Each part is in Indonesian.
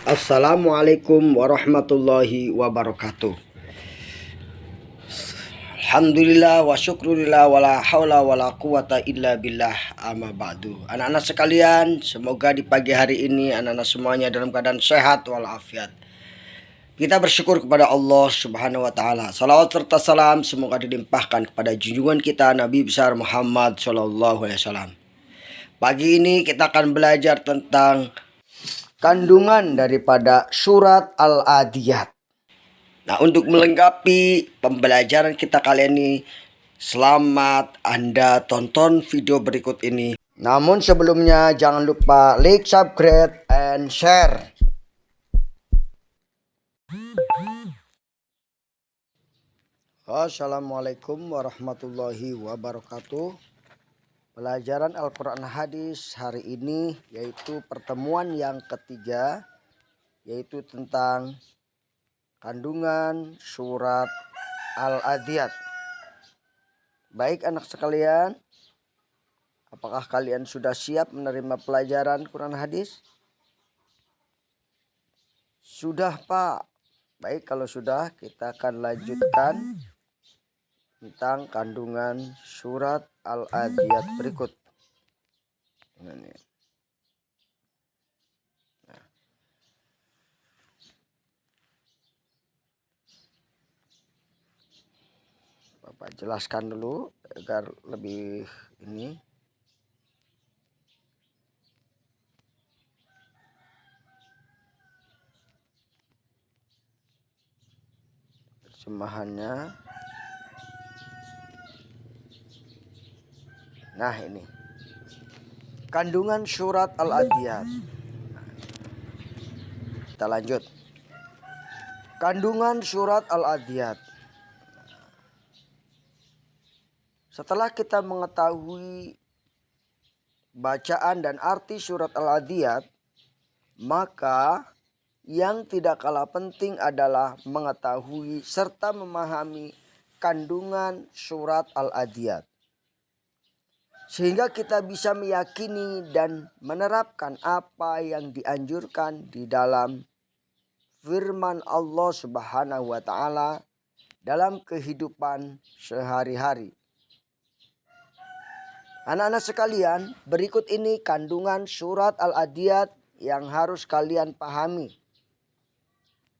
Assalamualaikum warahmatullahi wabarakatuh. Alhamdulillah wa syukurillah wala haula wala quwata illa billah, amma ba'du. Anak-anak sekalian, semoga di pagi hari ini anak-anak semuanya dalam keadaan sehat walafiat. Kita bersyukur kepada Allah Subhanahu wa taala. Salawat serta salam semoga dilimpahkan kepada junjungan kita Nabi besar Muhammad sallallahu alaihi wasallam. Pagi ini kita akan belajar tentang kandungan daripada surat Al-Adiyat. Nah, untuk melengkapi pembelajaran kita kali ini, selamat Anda tonton video berikut ini. Namun sebelumnya jangan lupa like, subscribe, and share. Assalamualaikum warahmatullahi wabarakatuh. Pelajaran Al-Quran Hadis hari ini yaitu pertemuan yang ketiga, yaitu tentang kandungan surat Al-Adiyat. Baik anak sekalian, apakah kalian sudah siap menerima pelajaran Quran Hadis? Sudah Pak? Baik, kalau sudah kita akan lanjutkan tentang kandungan surat Al-Adiyat berikut. Ini. Bapak jelaskan dulu agar lebih ini. Terjemahannya. Nah, ini. Kandungan surat Al-Adiyat. Kita lanjut. Kandungan surat Al-Adiyat. Setelah kita mengetahui bacaan dan arti surat Al-Adiyat, maka yang tidak kalah penting adalah mengetahui serta memahami kandungan surat Al-Adiyat. Sehingga kita bisa meyakini dan menerapkan apa yang dianjurkan di dalam firman Allah Subhanahu wa taala dalam kehidupan sehari-hari. Anak-anak sekalian, berikut ini kandungan surat Al-Adiyat yang harus kalian pahami.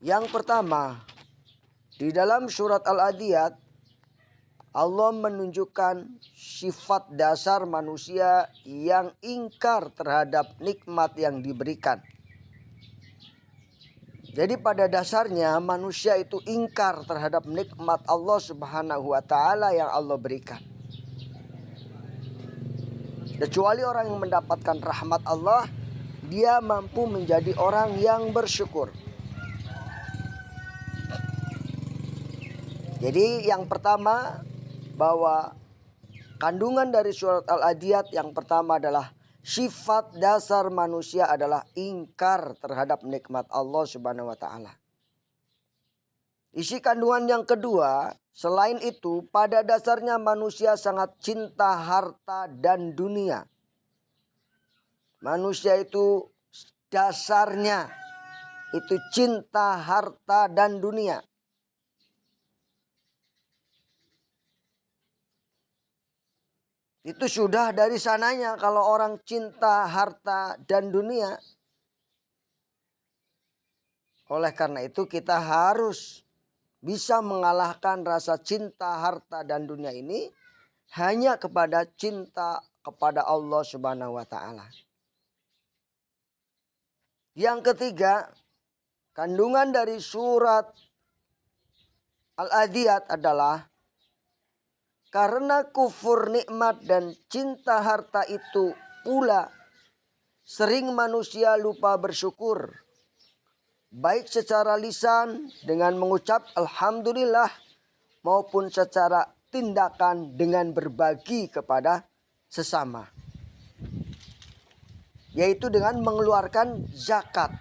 Yang pertama, di dalam surat Al-Adiyat, Allah menunjukkan sifat dasar manusia yang ingkar terhadap nikmat yang diberikan. Jadi pada dasarnya manusia itu ingkar terhadap nikmat Allah Subhanahu wa taala yang Allah berikan. Kecuali orang yang mendapatkan rahmat Allah, dia mampu menjadi orang yang bersyukur. Jadi yang pertama, bahwa kandungan dari surat Al-Adiyat yang pertama adalah sifat dasar manusia adalah ingkar terhadap nikmat Allah Subhanahu wa taala. Isi kandungan yang kedua, selain itu pada dasarnya manusia sangat cinta harta dan dunia. Manusia itu dasarnya itu cinta harta dan dunia. Itu sudah dari sananya kalau orang cinta harta dan dunia. Oleh karena itu kita harus bisa mengalahkan rasa cinta harta dan dunia ini hanya kepada cinta kepada Allah Subhanahu wa taala. Yang ketiga, kandungan dari surat Al-Adiyat adalah karena kufur nikmat dan cinta harta itu pula sering manusia lupa bersyukur. Baik secara lisan dengan mengucap Alhamdulillah maupun secara tindakan dengan berbagi kepada sesama. Yaitu dengan mengeluarkan zakat.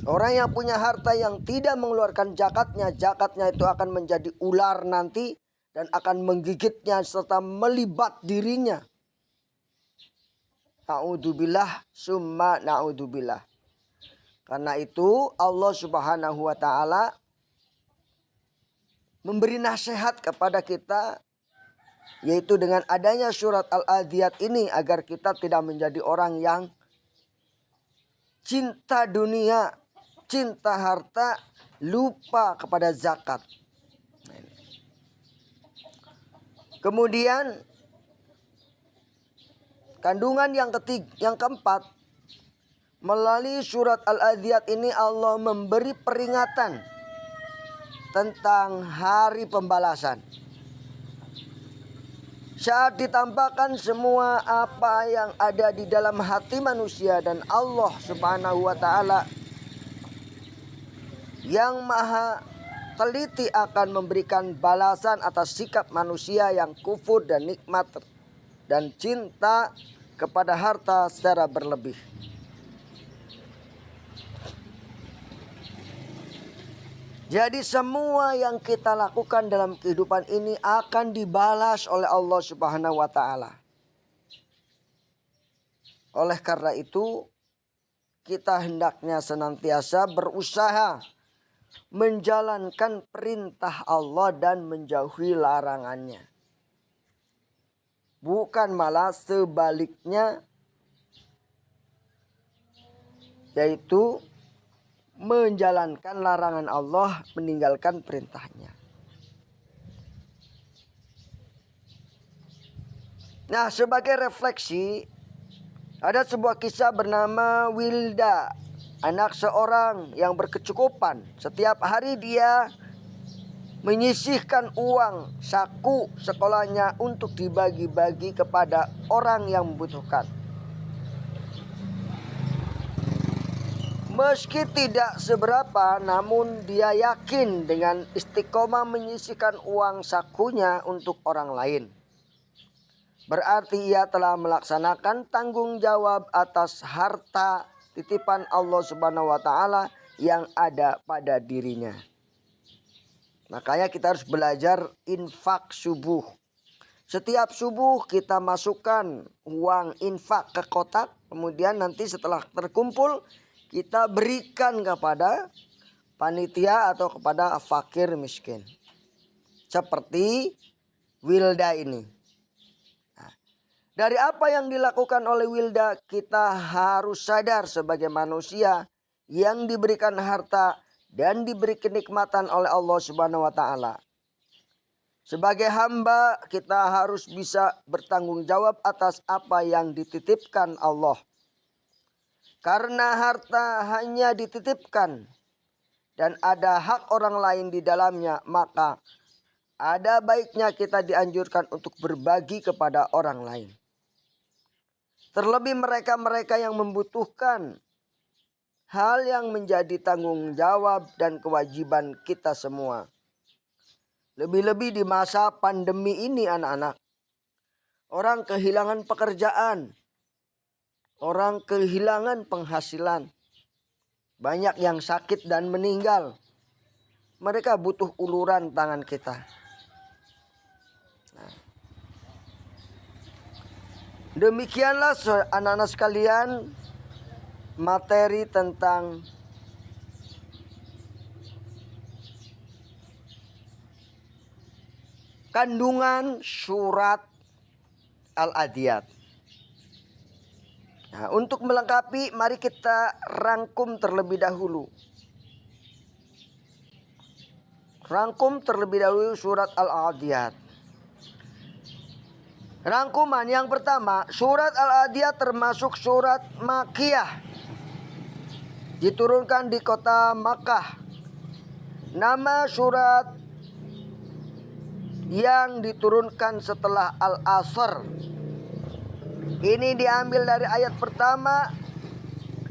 Orang yang punya harta yang tidak mengeluarkan zakatnya itu akan menjadi ular nanti dan akan menggigitnya serta melibat dirinya. Na'udzubillah summa na'udzubillah. Karena itu Allah Subhanahu wa taala memberi nasihat kepada kita, yaitu dengan adanya surat Al-Adiyat ini, agar kita tidak menjadi orang yang cinta dunia, cinta harta, lupa kepada zakat. Kemudian kandungan yang keempat, melalui surat Al-Adiyat ini Allah memberi peringatan tentang hari pembalasan. Saat ditampakkan semua apa yang ada di dalam hati manusia, dan Allah Subhanahu wa taala yang maha teliti akan memberikan balasan atas sikap manusia yang kufur dan nikmat dan cinta kepada harta secara berlebih. Jadi semua yang kita lakukan dalam kehidupan ini akan dibalas oleh Allah Subhanahu wa taala. Oleh karena itu, kita hendaknya senantiasa berusaha menjalankan perintah Allah dan menjauhi larangannya. Bukan malah sebaliknya, yaitu menjalankan larangan Allah, meninggalkan perintahnya. Nah, sebagai refleksi, ada sebuah kisah bernama Wilda, anak seorang yang berkecukupan. Setiap hari dia menyisihkan uang saku sekolahnya untuk dibagi-bagi kepada orang yang membutuhkan. Meski tidak seberapa, namun dia yakin dengan istiqomah menyisihkan uang sakunya untuk orang lain, berarti ia telah melaksanakan tanggung jawab atas harta titipan Allah Subhanahu wa taala yang ada pada dirinya. Makanya kita harus belajar infak subuh. Setiap subuh kita masukkan uang infak ke kotak, kemudian nanti setelah terkumpul kita berikan kepada panitia atau kepada fakir miskin. Seperti Wilda ini. Nah, dari apa yang dilakukan oleh Wilda, kita harus sadar sebagai manusia yang diberikan harta dan diberi kenikmatan oleh Allah Subhanahu wa taala. Sebagai hamba, kita harus bisa bertanggung jawab atas apa yang dititipkan Allah. Karena harta hanya dititipkan dan ada hak orang lain di dalamnya, maka ada baiknya kita dianjurkan untuk berbagi kepada orang lain. Terlebih mereka-mereka yang membutuhkan, hal yang menjadi tanggung jawab dan kewajiban kita semua. Lebih-lebih di masa pandemi ini, anak-anak. Orang kehilangan pekerjaan. Orang kehilangan penghasilan. Banyak yang sakit dan meninggal. Mereka butuh uluran tangan kita. Nah, demikianlah anak-anak sekalian, materi tentang kandungan surat Al-Adiyat. Nah, untuk melengkapi, mari kita rangkum terlebih dahulu. Rangkum terlebih dahulu surat Al-Adiyat. Rangkuman yang pertama, surat Al-Adiyat termasuk surat Makkiyah. Diturunkan di kota Makkah. Nama surat yang diturunkan setelah Al-Asr. Ini diambil dari ayat pertama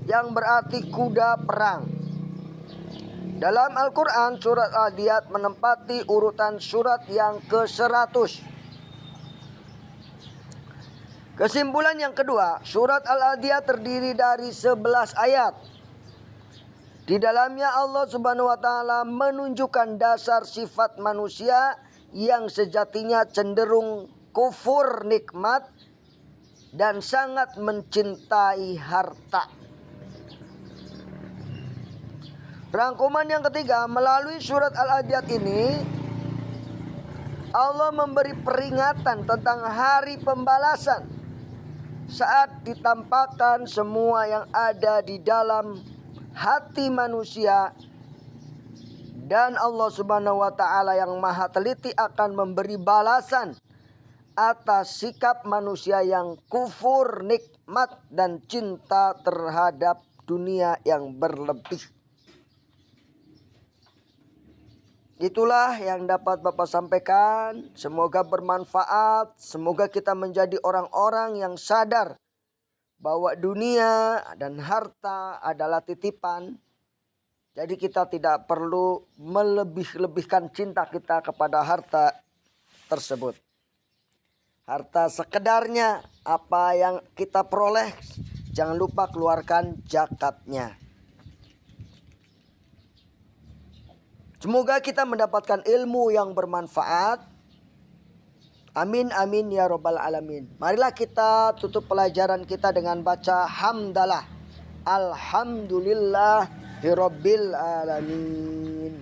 yang berarti kuda perang. Dalam Al-Quran, surat Al-Adiyat menempati urutan surat yang ke-100. Kesimpulan yang kedua, surat Al-Adiyat terdiri dari 11 ayat. Di dalamnya Allah Subhanahu wa taala menunjukkan dasar sifat manusia yang sejatinya cenderung kufur nikmat dan sangat mencintai harta. Rangkuman yang ketiga, melalui surat Al-Adiyat ini Allah memberi peringatan tentang hari pembalasan saat ditampakkan semua yang ada di dalam hati manusia, dan Allah Subhanahu wa taala yang Maha Teliti akan memberi balasan atas sikap manusia yang kufur nikmat dan cinta terhadap dunia yang berlebih. Itulah yang dapat Bapak sampaikan. Semoga bermanfaat. Semoga kita menjadi orang-orang yang sadar bahwa dunia dan harta adalah titipan. Jadi kita tidak perlu melebih-lebihkan cinta kita kepada harta tersebut. Harta sekedarnya, apa yang kita peroleh, jangan lupa keluarkan zakatnya. Semoga kita mendapatkan ilmu yang bermanfaat. Amin amin ya robbal alamin. Marilah kita tutup pelajaran kita dengan baca hamdalah. Alhamdulillahirabbil alamin.